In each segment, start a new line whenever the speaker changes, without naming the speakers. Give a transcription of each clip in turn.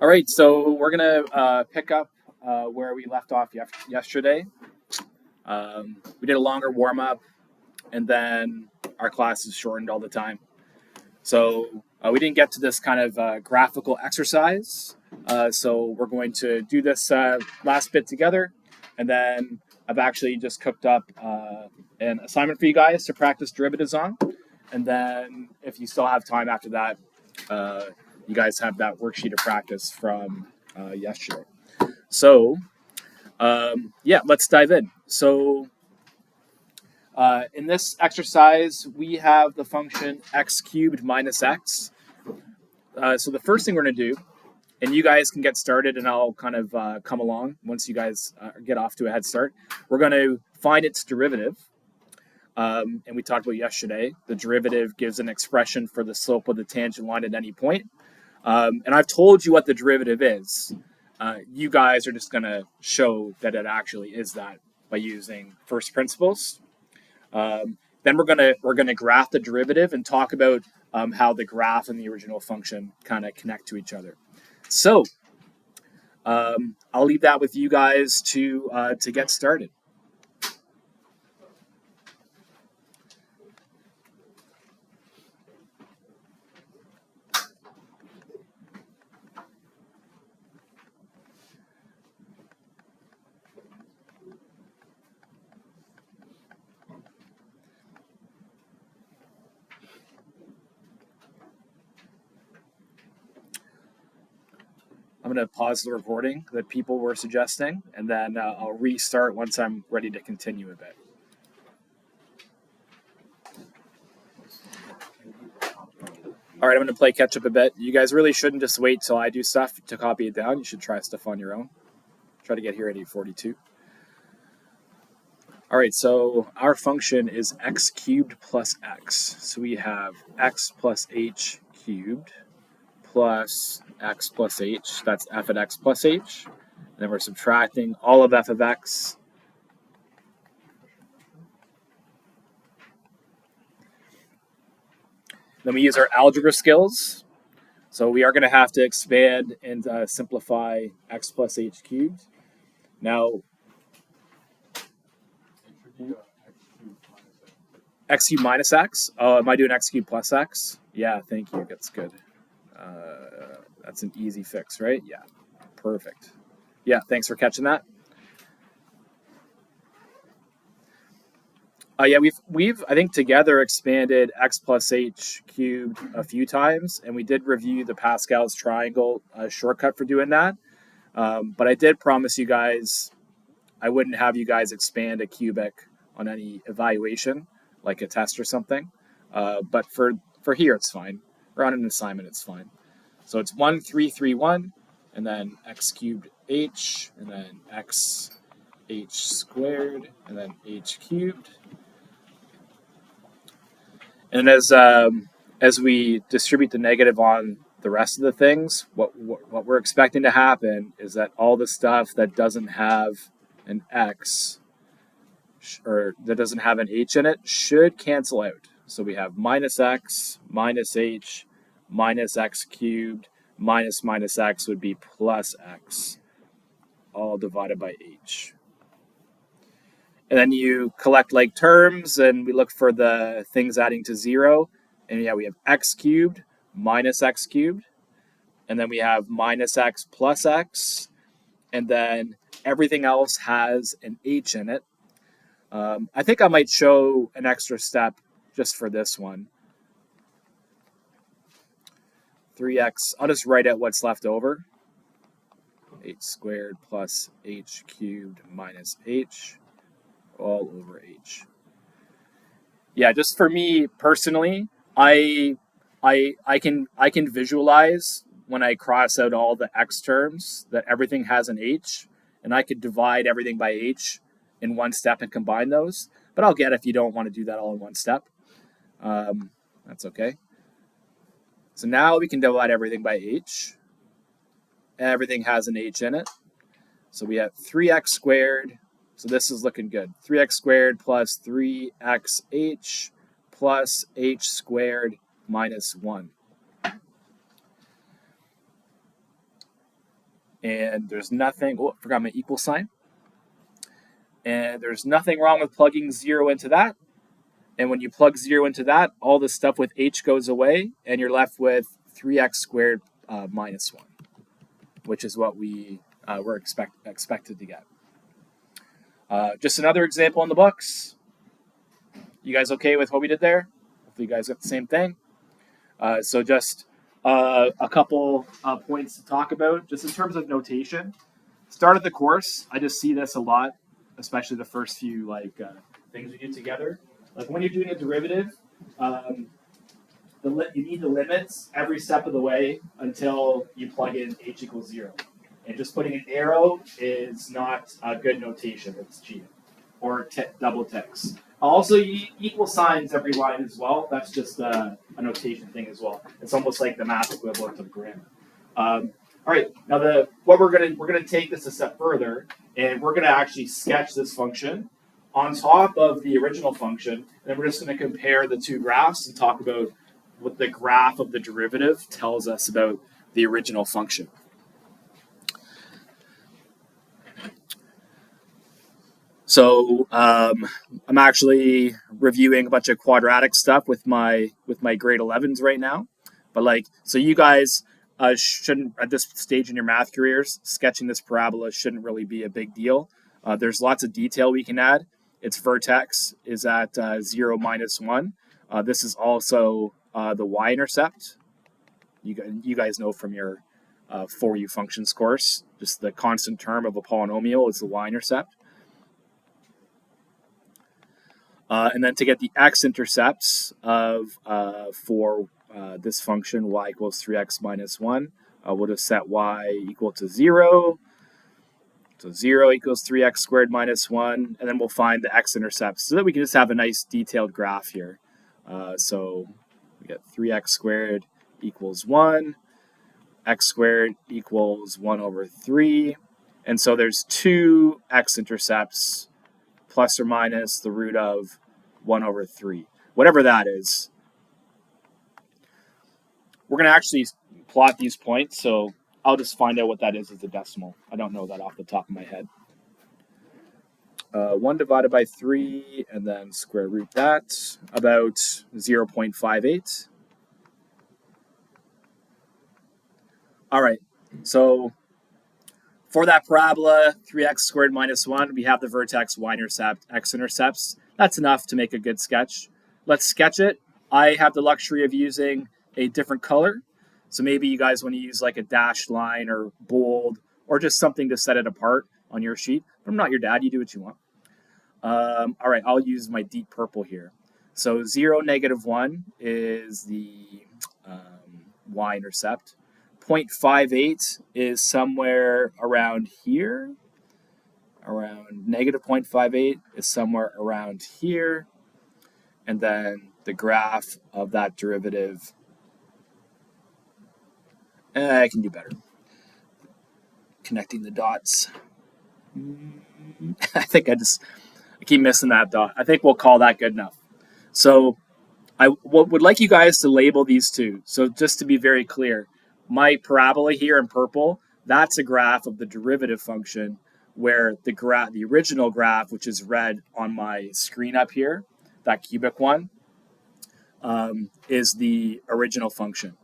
All right, so we're gonna pick up where we left off yesterday. We did a longer warm up, and then our class is shortened all the time. So we didn't get to this kind of graphical exercise. So we're going to do this last bit together, and then I've actually just cooked up an assignment for you guys to practice derivatives on. And then if you still have time after that, you guys have that worksheet of practice from yesterday. So yeah, let's dive in. So in this exercise, we have the function x cubed minus x. So the first thing we're going to do, and you guys can get started and I'll kind of come along once you guys get off to a head start. We're going to find its derivative. And we talked about yesterday, the derivative gives an expression for the slope of the tangent line at any point. And I've told you what the derivative is. You guys are just going to show that it actually is that by using first principles. Then we're gonna graph the derivative and talk about how the graph and the original function kind of connect to each other. So I'll leave that with you guys to get started. I'm going to pause the recording that people were suggesting, and then I'll restart once I'm ready to continue a bit. All right, I'm going to play catch up a bit. You guys really shouldn't just wait till I do stuff to copy it down. You should try stuff on your own. Try to get here at 8:42. All right, so our function is x cubed plus x. So we have x plus h cubed plus x plus h. That's f at x plus h. And then we're subtracting all of f of x. Then we use our algebra skills. So we are going to have to expand and simplify x plus h cubed. Now, x cubed minus x. Oh, am I doing x cubed plus x? Yeah, thank you. That's good. That's an easy fix, right? Yeah, perfect. Yeah, thanks for catching that. Yeah, we've I think together expanded x plus h cubed a few times, and we did review the Pascal's triangle shortcut for doing that. But I did promise you guys I wouldn't have you guys expand a cubic on any evaluation, like a test or something. But for here, it's fine. Or on an assignment, it's fine. So it's 1, 3, 3, 1, and then x cubed h, and then x h squared, and then h cubed. And as we distribute the negative on the rest of the things, what we're expecting to happen is that all the stuff that doesn't have an x or that doesn't have an h in it should cancel out. So we have minus x, minus h, minus x cubed, minus x would be plus x, all divided by h. And then you collect like terms, and we look for the things adding to 0. And yeah, we have x cubed minus x cubed. And then we have minus x plus x. And then everything else has an h in it. I think I might show an extra step just for this one. 3x, I'll just write out what's left over. h squared plus h cubed minus h. All over h. Yeah, just for me personally, I can visualize when I cross out all the x terms that everything has an h, and I could divide everything by h in one step and combine those. But I'll get if you don't want to do that all in one step. That's okay. So now we can divide everything by h. Everything has an h in it. So we have 3x squared. So this is looking good. 3x squared plus 3xh plus h squared minus 1. And there's nothing, oh, I forgot my equal sign. And there's nothing wrong with plugging 0 into that. And when you plug 0 into that, all the stuff with h goes away, and you're left with 3x squared minus 1, which is what we were expected to get. Just another example in the books. You guys okay with what we did there? Hopefully you guys got the same thing. So just a couple points to talk about, just in terms of notation. Start of the course, I just see this a lot, especially the first few things we do together. Like when you're doing a derivative, you need the limits every step of the way until you plug in h equals 0. And just putting an arrow is not a good notation. It's cheating. Or double ticks. Also, you need equal signs every line as well. That's just a notation thing as well. It's almost like the math equivalent of grammar. All right. Now, we're gonna take this a step further, and we're gonna actually sketch this function on top of the original function, and then we're just gonna compare the two graphs and talk about what the graph of the derivative tells us about the original function. So I'm actually reviewing a bunch of quadratic stuff with my grade 11s right now. But so you guys shouldn't, at this stage in your math careers, sketching this parabola shouldn't really be a big deal. There's lots of detail we can add. Its vertex is at 0, minus 1. This is also the y-intercept. You guys know from your 4U functions course, just the constant term of a polynomial is the y-intercept. And then to get the x-intercepts for this function, y equals 3x minus 1, we'll just set y equal to 0. So 0 equals 3x squared minus 1. And then we'll find the x-intercepts so that we can just have a nice detailed graph here. So we get 3x squared equals 1. X squared equals 1 over 3. And so there's two x-intercepts plus or minus the root of 1 over 3, whatever that is. We're going to actually plot these points, so I'll just find out what that is as a decimal. I don't know that off the top of my head. 1 divided by 3, and then square root that, about 0.58. All right, so for that parabola, 3x squared minus 1, we have the vertex, y-intercept, x-intercepts. That's enough to make a good sketch. Let's sketch it. I have the luxury of using a different color. So maybe you guys want to use like a dashed line or bold or just something to set it apart on your sheet. But I'm not your dad. You do what you want. All right, I'll use my deep purple here. So 0, negative 1 is the y-intercept. 0.58 is somewhere around here. Around negative 0.58 is somewhere around here. And then the graph of that derivative, I can do better. Connecting the dots. I think I keep missing that dot. I think we'll call that good enough. So I would like you guys to label these two. So just to be very clear, my parabola here in purple, that's a graph of the derivative function, where the original graph, which is red on my screen up here, that cubic one, is the original function.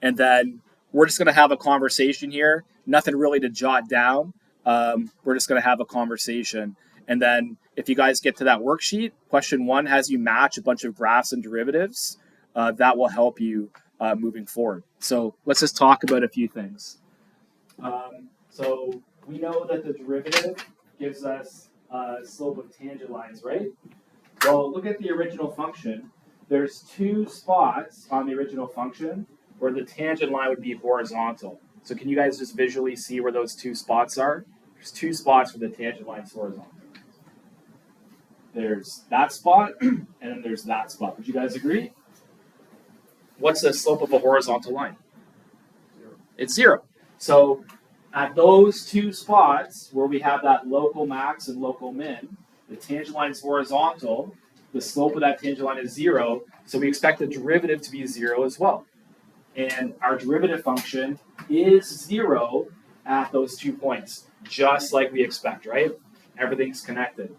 And then we're just going to have a conversation here. Nothing really to jot down. We're just going to have a conversation. And then if you guys get to that worksheet, question 1 has you match a bunch of graphs and derivatives. That will help you moving forward. So let's just talk about a few things. So we know that the derivative gives us a slope of tangent lines, right? Well, look at the original function. There's two spots on the original function where the tangent line would be horizontal. So can you guys just visually see where those two spots are? There's two spots where the tangent line is horizontal. There's that spot, and then there's that spot. Would you guys agree? What's the slope of a horizontal line? 0. It's 0. So at those two spots where we have that local max and local min, the tangent line is horizontal. The slope of that tangent line is 0. So we expect the derivative to be 0 as well. And our derivative function is 0 at those 2 points, just like we expect, right? Everything's connected.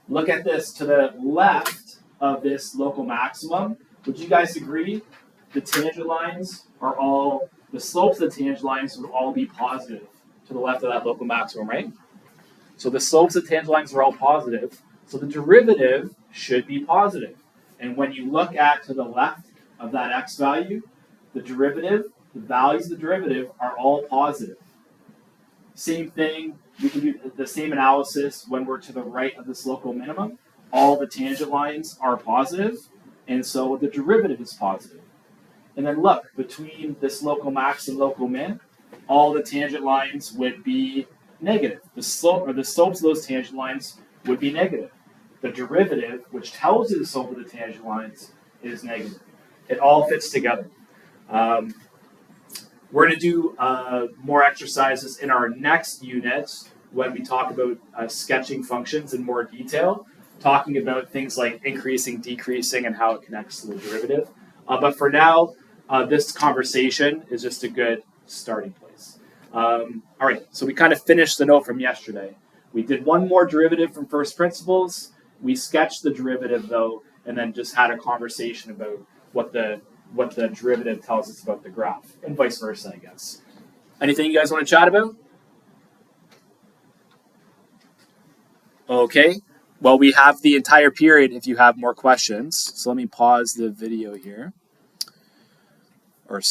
Look at this to the left of this local maximum. Would you guys agree? The tangent lines are all, the slopes of the tangent lines would all be positive to the left of that local maximum, right? So the slopes of tangent lines are all positive. So the derivative should be positive. And when you look at to the left of that x value, the derivative, the values of the derivative are all positive. Same thing, we can do the same analysis when we're to the right of this local minimum. All the tangent lines are positive, and so the derivative is positive. And then look, between this local max and local min, all the tangent lines would be negative. The slope or the slopes of those tangent lines would be negative. The derivative, which tells you the slope of the tangent lines, is negative. It all fits together. We're going to do more exercises in our next unit when we talk about sketching functions in more detail, talking about things like increasing, decreasing, and how it connects to the derivative. But for now, this conversation is just a good starting place. All right, so we kind of finished the note from yesterday. We did one more derivative from first principles. We sketched the derivative, though, and then just had a conversation about what the derivative tells us about the graph, and vice versa, I guess. Anything you guys want to chat about? Okay. Well, we have the entire period if you have more questions. So let me pause the video here. Or